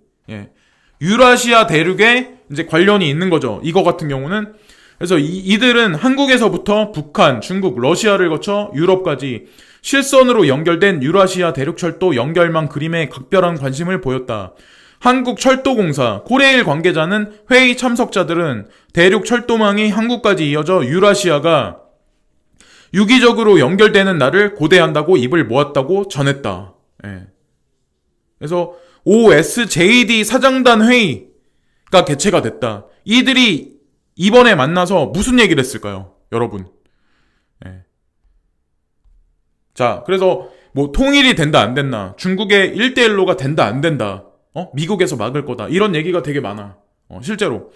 유라시아 대륙에 이제 관련이 있는 거죠. 이거 같은 경우는. 그래서 이들은 한국에서부터 북한, 중국, 러시아를 거쳐 유럽까지 실선으로 연결된 유라시아 대륙철도 연결망 그림에 각별한 관심을 보였다. 한국철도공사, 코레일 관계자는 회의 참석자들은 대륙철도망이 한국까지 이어져 유라시아가 유기적으로 연결되는 날을 고대한다고 입을 모았다고 전했다. 그래서 OSJD 사장단 회의가 개최가 됐다. 이들이 이번에 만나서 무슨 얘기를 했을까요? 여러분. 자, 그래서 뭐 통일이 된다 안 된다. 중국의 1대1로가 된다 안 된다. 미국에서 막을 거다. 이런 얘기가 되게 많아. 실제로.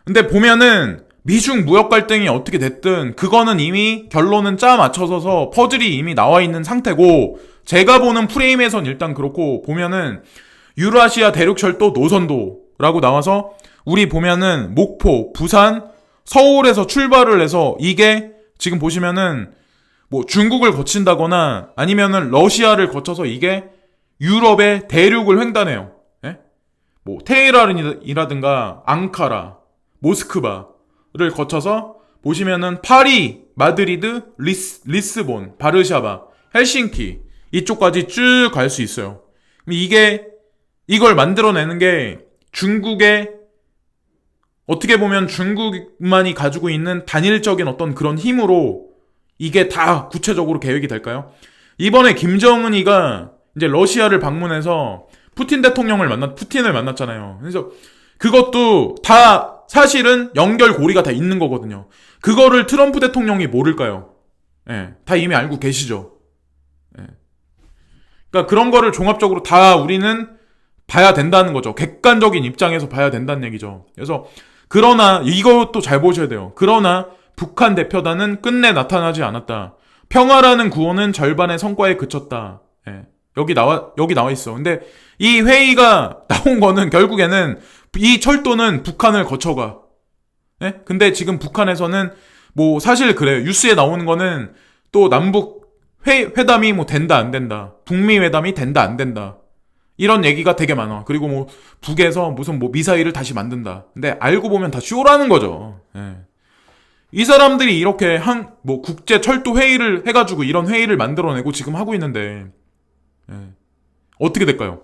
근데 보면은 미중 무역 갈등이 어떻게 됐든 그거는 이미 결론은 짜 맞춰서서 퍼즐이 이미 나와 있는 상태고 제가 보는 프레임에선 일단 그렇고 보면은 유라시아 대륙철도 노선도라고 나와서 우리 보면은 목포, 부산, 서울에서 출발을 해서 이게 지금 보시면은 뭐 중국을 거친다거나 아니면은 러시아를 거쳐서 이게 유럽의 대륙을 횡단해요. 예? 뭐 테헤란이라든가 앙카라, 모스크바를 거쳐서 보시면은 파리, 마드리드, 리스본, 바르샤바, 헬싱키 이쪽까지 쭉 갈 수 있어요. 이걸 만들어내는 게 중국의 어떻게 보면 중국만이 가지고 있는 단일적인 어떤 그런 힘으로 이게 다 구체적으로 계획이 될까요? 이번에 김정은이가 이제 러시아를 방문해서 푸틴을 만났잖아요. 그래서 그것도 다 사실은 연결고리가 다 있는 거거든요. 그거를 트럼프 대통령이 모를까요? 예, 다 이미 알고 계시죠. 예. 그러니까 그런 거를 종합적으로 다 우리는 봐야 된다는 거죠. 객관적인 입장에서 봐야 된다는 얘기죠. 그래서 그러나 이것도 잘 보셔야 돼요. 그러나 북한 대표단은 끝내 나타나지 않았다. 평화라는 구호는 절반의 성과에 그쳤다. 예. 여기 나와 있어. 근데 이 회의가 나온 거는 결국에는 이 철도는 북한을 거쳐가. 예? 근데 지금 북한에서는 뭐 사실 그래요. 뉴스에 나오는 거는 또 남북 회담이 뭐 된다 안 된다. 북미 회담이 된다 안 된다. 이런 얘기가 되게 많아. 그리고 뭐 북에서 무슨 뭐 미사일을 다시 만든다. 근데 알고 보면 다 쇼라는 거죠. 예. 이 사람들이 이렇게 뭐 국제 철도 회의를 해가지고 이런 회의를 만들어내고 지금 하고 있는데 예. 어떻게 될까요?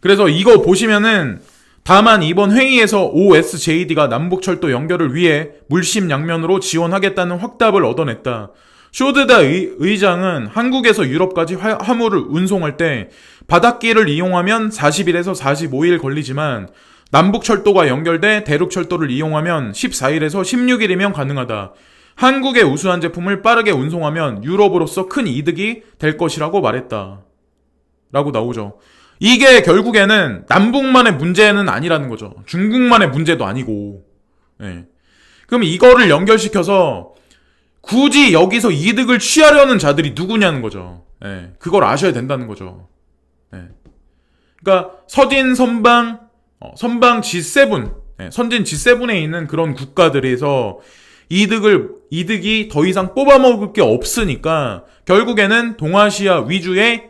그래서 이거 보시면은 다만 이번 회의에서 OSJD가 남북철도 연결을 위해 물심양면으로 지원하겠다는 확답을 얻어냈다. 쇼드다 의장은 한국에서 유럽까지 화물을 운송할 때 바닷길을 이용하면 40일에서 45일 걸리지만 남북철도가 연결돼 대륙철도를 이용하면 14일에서 16일이면 가능하다. 한국의 우수한 제품을 빠르게 운송하면 유럽으로서 큰 이득이 될 것이라고 말했다. 라고 나오죠. 이게 결국에는 남북만의 문제는 아니라는 거죠. 중국만의 문제도 아니고. 예. 그럼 이거를 연결시켜서 굳이 여기서 이득을 취하려는 자들이 누구냐는 거죠. 예. 그걸 아셔야 된다는 거죠. 예. 그러니까 선방 G7, 예. 선진 G7에 있는 그런 국가들에서 이득이 더 이상 뽑아먹을 게 없으니까 결국에는 동아시아 위주의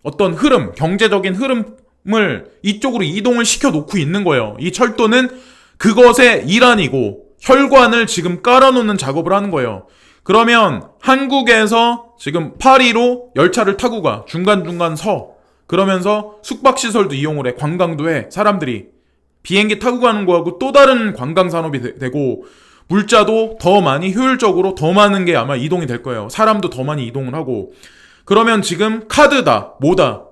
어떤 흐름, 경제적인 흐름을 이쪽으로 이동을 시켜놓고 있는 거예요. 이 철도는 그것의 일환이고 혈관을 지금 깔아놓는 작업을 하는 거예요. 그러면 한국에서 지금 파리로 열차를 타고 가. 중간중간 서. 그러면서 숙박시설도 이용을 해. 관광도 해. 사람들이. 비행기 타고 가는 거하고 또 다른 관광산업이 되고 물자도 더 많이 효율적으로 더 많은 게 아마 이동이 될 거예요. 사람도 더 많이 이동을 하고. 그러면 지금 카드다, 뭐다,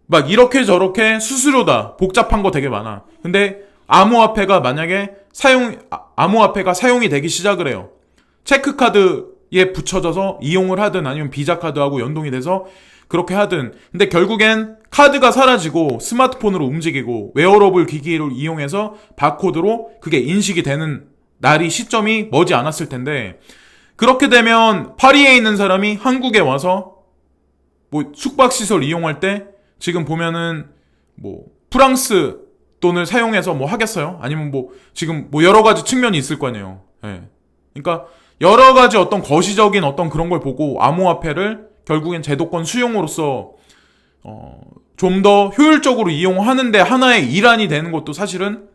막 이렇게 저렇게 수수료다, 복잡한 거 되게 많아. 근데 암호화폐가 사용이 되기 시작을 해요. 체크카드에 붙여져서 이용을 하든 아니면 비자카드하고 연동이 돼서 그렇게 하든. 근데 결국엔 카드가 사라지고 스마트폰으로 움직이고 웨어러블 기기를 이용해서 바코드로 그게 인식이 되는 시점이 머지 않았을 텐데 그렇게 되면 파리에 있는 사람이 한국에 와서 뭐 숙박시설 이용할 때 지금 보면은 뭐 프랑스 돈을 사용해서 뭐 하겠어요? 아니면 뭐 지금 뭐 여러 가지 측면이 있을 거 아니에요. 예. 그러니까 여러 가지 어떤 거시적인 어떤 그런 걸 보고 암호화폐를 결국엔 제도권 수용으로서 좀 더 효율적으로 이용하는데 하나의 일환이 되는 것도 사실은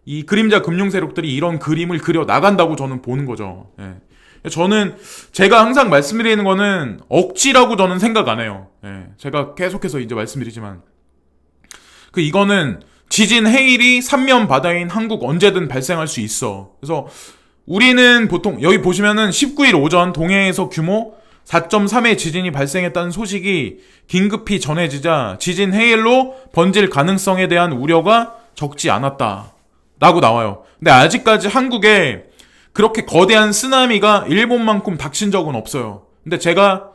이 그림자 금융 세력들이 이런 그림을 그려 나간다고 저는 보는 거죠. 예. 저는 제가 항상 말씀드리는 거는 억지라고 저는 생각 안 해요. 예, 제가 계속해서 이제 말씀드리지만 이거는 지진 해일이 삼면 바다인 한국 언제든 발생할 수 있어. 그래서 우리는 보통 여기 보시면은 19일 오전 동해에서 규모 4.3의 지진이 발생했다는 소식이 긴급히 전해지자 지진 해일로 번질 가능성에 대한 우려가 적지 않았다 라고 나와요. 근데 아직까지 한국에 그렇게 거대한 쓰나미가 일본만큼 닥친 적은 없어요. 근데 제가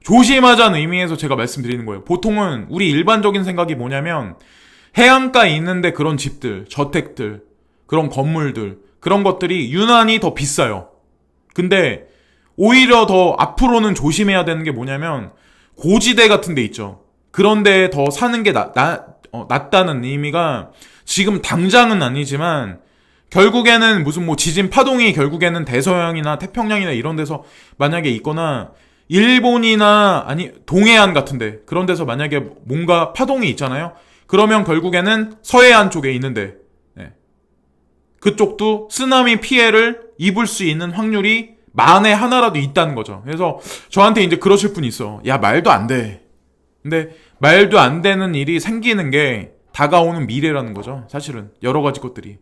조심하자는 의미에서 제가 말씀드리는 거예요. 보통은 우리 일반적인 생각이 뭐냐면 해안가에 있는데 그런 집들, 저택들, 그런 건물들, 그런 것들이 유난히 더 비싸요. 근데 오히려 더 앞으로는 조심해야 되는 게 뭐냐면 고지대 같은 데 있죠. 그런데 더 사는 게 낫다는 의미가 지금 당장은 아니지만 결국에는 무슨 뭐 지진 파동이 결국에는 대서양이나 태평양이나 이런 데서 만약에 있거나 일본이나 아니 동해안 같은데 그런 데서 만약에 뭔가 파동이 있잖아요. 그러면 결국에는 서해안 쪽에 있는데 그쪽도 쓰나미 피해를 입을 수 있는 확률이 만에 하나라도 있다는 거죠. 그래서 저한테 이제 그러실 분이 있어. 야, 말도 안 돼. 근데 말도 안 되는 일이 생기는 게 다가오는 미래라는 거죠. 사실은 여러 가지 것들이.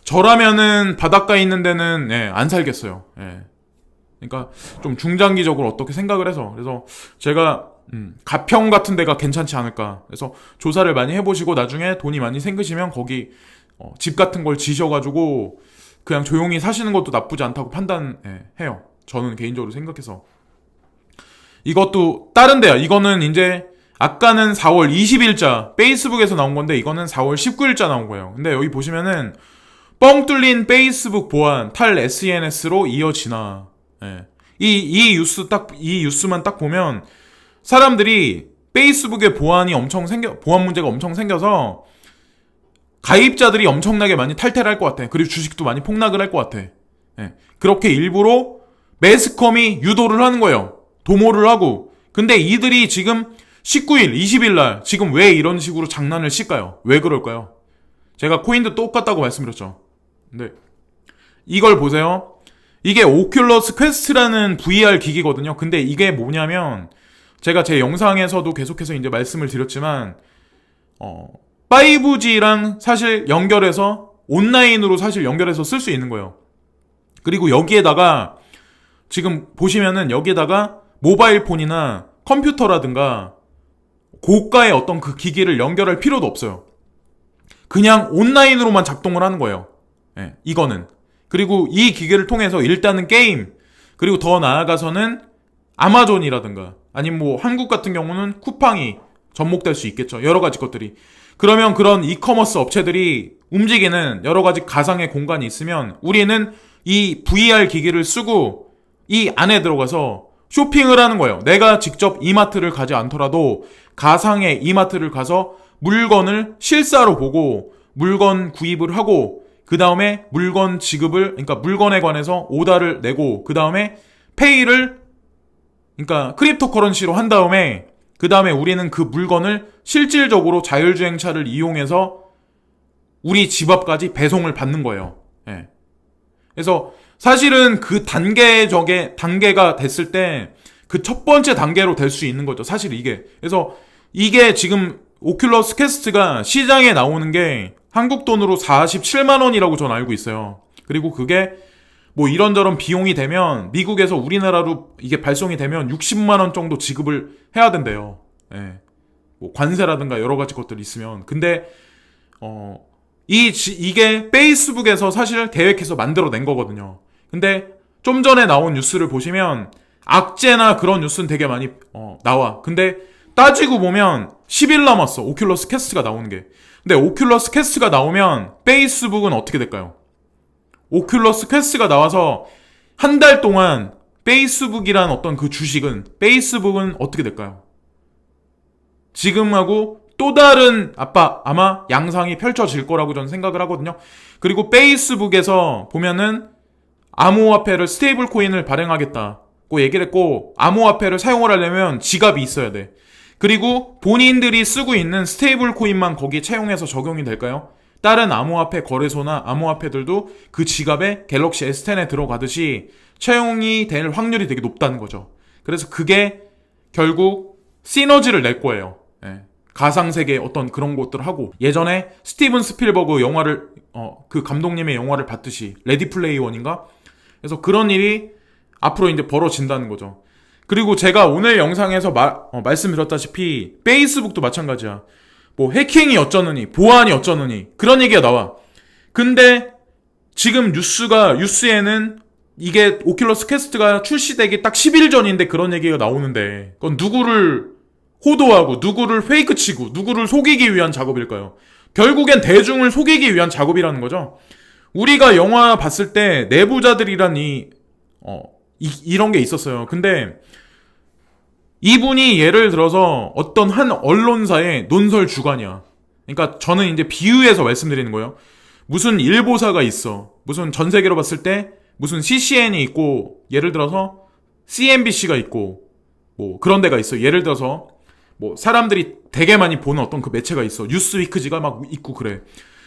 저라면은 바닷가에 있는 데는 안 살겠어요. 그러니까 좀 중장기적으로 어떻게 생각을 해서 그래서 제가 가평 같은 데가 괜찮지 않을까. 그래서 조사를 많이 해보시고 나중에 돈이 많이 생기시면 거기 집 같은 걸 지셔가지고 그냥 조용히 사시는 것도 나쁘지 않다고 판단해요. 저는 개인적으로 생각해서. 이것도 다른데요. 이거는 이제 아까는 4월 20일자 페이스북에서 나온 건데 이거는 4월 19일자 나온 거예요. 근데 여기 보시면은 뻥 뚫린 페이스북 보안 탈 SNS로 이어지나. 이 뉴스만 딱 보면 사람들이 페이스북에 보안 문제가 엄청 생겨서 가입자들이 엄청나게 많이 탈퇴를 할 것 같아. 그리고 주식도 많이 폭락을 할 것 같아. 그렇게 일부러 매스컴이 유도를 하는 거예요. 도모를 하고. 근데 이들이 지금 19일, 20일 날 지금 왜 이런 식으로 장난을 칠까요? 왜 그럴까요? 제가 코인도 똑같다고 말씀드렸죠. 근데 이걸 보세요. 이게 오큘러스 퀘스트라는 VR 기기거든요. 근데 이게 뭐냐면 제가 제 영상에서도 계속해서 이제 말씀을 드렸지만 5G랑 사실 연결해서 온라인으로 사실 연결해서 쓸 수 있는 거예요. 그리고 여기에다가 지금 보시면은 여기에다가 모바일 폰이나 컴퓨터라든가 고가의 어떤 그 기기를 연결할 필요도 없어요. 그냥 온라인으로만 작동을 하는 거예요. 이거는. 그리고 이 기계를 통해서 일단은 게임, 그리고 더 나아가서는 아마존이라든가 아니면 뭐 한국 같은 경우는 쿠팡이 접목될 수 있겠죠. 여러 가지 것들이. 그러면 그런 이커머스 업체들이 움직이는 여러 가지 가상의 공간이 있으면 우리는 이 VR 기기를 쓰고 이 안에 들어가서 쇼핑을 하는 거예요. 내가 직접 이마트를 가지 않더라도 가상의 이마트를 가서 물건을 실사로 보고 물건 구입을 하고 그 다음에 물건 지급을, 그러니까 물건에 관해서 오다를 내고 그 다음에 페이를, 그러니까 크립토 커런시로 한 다음에 그 다음에 우리는 그 물건을 실질적으로 자율주행차를 이용해서 우리 집 앞까지 배송을 받는 거예요. 그래서 사실은 그 단계가 됐을 때 그 첫 번째 단계로 될 수 있는 거죠. 사실 이게. 그래서 이게 지금 오큘러스 퀘스트가 시장에 나오는 게 한국 돈으로 47만 원이라고 전 알고 있어요. 그리고 그게 뭐 이런저런 비용이 되면 미국에서 우리나라로 이게 발송이 되면 60만 원 정도 지급을 해야 된대요. 뭐 관세라든가 여러 가지 것들이 있으면. 근데 이게 페이스북에서 사실 계획해서 만들어낸 거거든요. 근데 좀 전에 나온 뉴스를 보시면 악재나 그런 뉴스는 되게 많이 나와. 근데 따지고 보면 10일 남았어. 오큘러스 퀘스트가 나오는 게. 근데 오큘러스 퀘스트가 나오면 페이스북은 어떻게 될까요? 오큘러스 퀘스트가 나와서 한 달 동안 페이스북이란 어떤 그 주식은, 페이스북은 어떻게 될까요? 지금하고 또 다른 아마 양상이 펼쳐질 거라고 저는 생각을 하거든요. 그리고 페이스북에서 보면은 암호화폐를, 스테이블 코인을 발행하겠다고 얘기를 했고, 암호화폐를 사용을 하려면 지갑이 있어야 돼. 그리고 본인들이 쓰고 있는 스테이블 코인만 거기에 채용해서 적용이 될까요? 다른 암호화폐 거래소나 암호화폐들도 그 지갑에 갤럭시 S10에 들어가듯이 채용이 될 확률이 되게 높다는 거죠. 그래서 그게 결국 시너지를 낼 거예요. 가상세계 어떤 그런 것들을 하고, 예전에 스티븐 스필버그 영화를 그 감독님의 영화를 봤듯이 레디 플레이 원인가? 그래서 그런 일이 앞으로 이제 벌어진다는 거죠. 그리고 제가 오늘 영상에서 말씀드렸다시피 페이스북도 마찬가지야. 뭐 해킹이 어쩌느니, 보안이 어쩌느니 그런 얘기가 나와. 근데 지금 뉴스에는 이게 오큘러스 퀘스트가 출시되기 딱 10일 전인데 그런 얘기가 나오는데, 그건 누구를 호도하고 누구를 페이크치고 누구를 속이기 위한 작업일까요? 결국엔 대중을 속이기 위한 작업이라는 거죠. 우리가 영화 봤을 때 내부자들이란 이런 게 있었어요. 근데 이분이 예를 들어서 어떤 한 언론사의 논설 주관이야. 그러니까 저는 이제 비유해서 말씀드리는 거예요. 무슨 일보사가 있어. 무슨 전 세계로 봤을 때 무슨 CCN이 있고, 예를 들어서 CNBC가 있고, 뭐 그런 데가 있어. 예를 들어서 뭐 사람들이 되게 많이 보는 어떤 그 매체가 있어. 뉴스위크지가 막 있고 그래.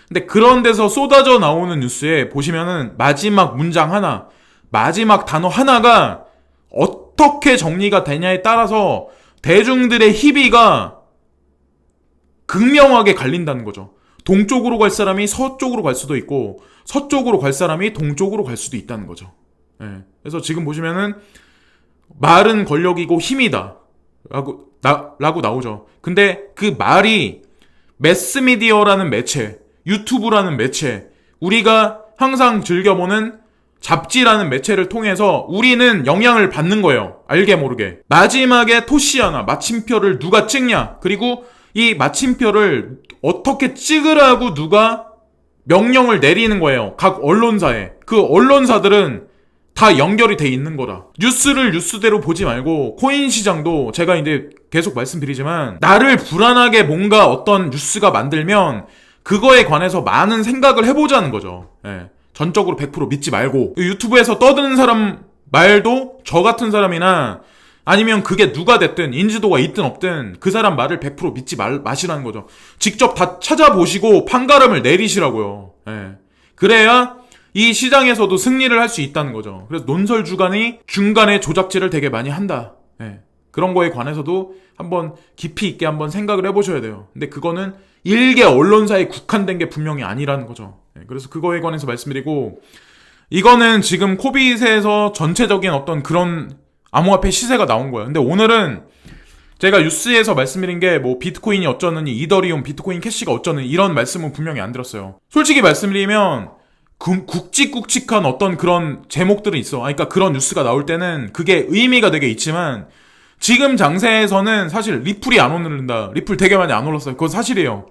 근데 그런 데서 쏟아져 나오는 뉴스에 보시면은 마지막 문장 하나, 마지막 단어 하나가 어떻게 정리가 되냐에 따라서 대중들의 희비가 극명하게 갈린다는 거죠. 동쪽으로 갈 사람이 서쪽으로 갈 수도 있고, 서쪽으로 갈 사람이 동쪽으로 갈 수도 있다는 거죠. 예. 그래서 지금 보시면은 말은 권력이고 힘이다 라고 나오죠. 근데 그 말이 매스미디어라는 매체, 유튜브라는 매체, 우리가 항상 즐겨보는 잡지라는 매체를 통해서 우리는 영향을 받는 거예요. 알게 모르게. 마지막에 토시하나 마침표를 누가 찍냐, 그리고 이 마침표를 어떻게 찍으라고 누가 명령을 내리는 거예요. 각 언론사에. 그 언론사들은 다 연결이 돼 있는 거다. 뉴스를 뉴스대로 보지 말고, 코인 시장도 제가 이제 계속 말씀드리지만, 나를 불안하게 뭔가 어떤 뉴스가 만들면 그거에 관해서 많은 생각을 해보자는 거죠. 예. 전적으로 100% 믿지 말고, 유튜브에서 떠드는 사람 말도 저 같은 사람이나 아니면 그게 누가 됐든 인지도가 있든 없든 그 사람 말을 100% 믿지 마시라는 거죠. 직접 다 찾아보시고 판가름을 내리시라고요. 예. 그래야 이 시장에서도 승리를 할 수 있다는 거죠. 그래서 논설 주간이 중간에 조작질을 되게 많이 한다. 예. 그런 거에 관해서도 한번 깊이 있게 한번 생각을 해보셔야 돼요. 근데 그거는 일개 언론사에 국한된 게 분명히 아니라는 거죠. 예. 그래서 그거에 관해서 말씀드리고, 이거는 지금 코빗에서 전체적인 어떤 그런 암호화폐 시세가 나온 거예요. 근데 오늘은 제가 뉴스에서 말씀드린 게 뭐 비트코인이 어쩌느니, 이더리움, 비트코인 캐시가 어쩌느니 이런 말씀은 분명히 안 들었어요. 솔직히 말씀드리면 굵직굵직한 어떤 그런 제목들은 있어. 그러니까 그런 뉴스가 나올 때는 그게 의미가 되게 있지만, 지금 장세에서는 사실 리플이 안 오른다. 리플 되게 많이 안 올랐어요. 그건 사실이에요.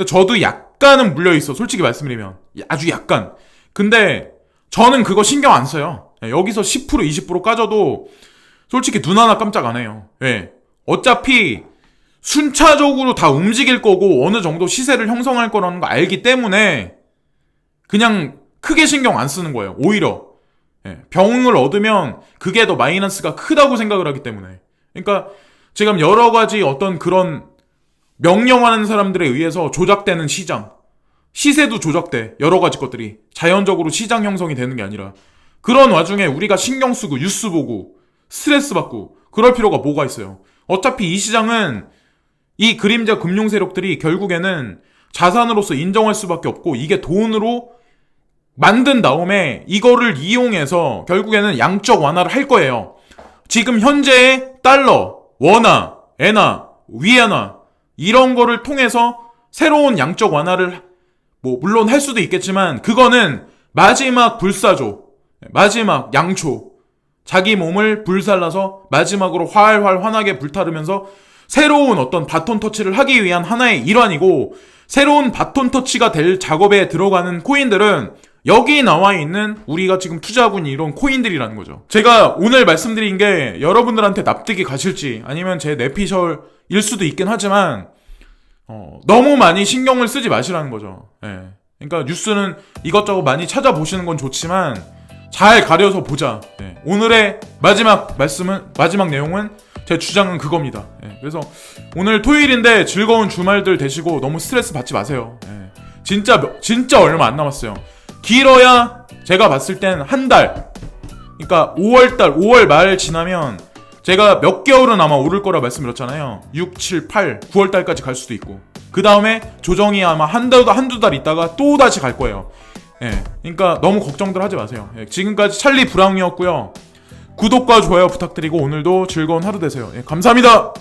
저도 약간은 물려있어. 솔직히 말씀드리면. 아주 약간. 근데 저는 그거 신경 안 써요. 여기서 10% 20% 까져도 솔직히 눈 하나 깜짝 안 해요. 예. 어차피 순차적으로 다 움직일 거고 어느 정도 시세를 형성할 거라는 거 알기 때문에 그냥 크게 신경 안 쓰는 거예요. 오히려. 예. 병을 얻으면 그게 더 마이너스가 크다고 생각을 하기 때문에. 그러니까 지금 여러 가지 어떤 그런 명령하는 사람들에 의해서 조작되는 시장, 시세도 조작돼. 여러 가지 것들이 자연적으로 시장 형성이 되는 게 아니라, 그런 와중에 우리가 신경 쓰고 뉴스 보고 스트레스 받고 그럴 필요가 뭐가 있어요. 어차피 이 시장은 이 그림자 금융 세력들이 결국에는 자산으로서 인정할 수밖에 없고, 이게 돈으로 만든 다음에 이거를 이용해서 결국에는 양적 완화를 할 거예요. 지금 현재의 달러, 원화, 엔화, 위안화 이런 거를 통해서 새로운 양적 완화를 뭐 물론 할 수도 있겠지만, 그거는 마지막 불사조, 마지막 양초, 자기 몸을 불살라서 마지막으로 활활 환하게 불타르면서 새로운 어떤 바톤 터치를 하기 위한 하나의 일환이고, 새로운 바톤 터치가 될 작업에 들어가는 코인들은 여기 나와 있는 우리가 지금 투자하고 있는 이런 코인들이라는 거죠. 제가 오늘 말씀드린 게 여러분들한테 납득이 가실지 아니면 제 내피셜일 수도 있긴 하지만, 너무 많이 신경을 쓰지 마시라는 거죠. 예. 그러니까 뉴스는 이것저것 많이 찾아보시는 건 좋지만 잘 가려서 보자. 예. 오늘의 마지막 내용은, 제 주장은 그겁니다. 예. 그래서 오늘 토요일인데 즐거운 주말들 되시고 너무 스트레스 받지 마세요. 예. 진짜 얼마 안 남았어요. 길어야 제가 봤을 땐 한 달. 그러니까 5월 말 지나면 제가 몇 개월은 아마 오를 거라 말씀드렸잖아요. 6, 7, 8, 9월 달까지 갈 수도 있고, 그 다음에 조정이 아마 한두 달 있다가 또 다시 갈 거예요. 예. 그러니까 너무 걱정들 하지 마세요. 예. 지금까지 찰리 브라운이었고요. 구독과 좋아요 부탁드리고 오늘도 즐거운 하루 되세요. 예. 감사합니다.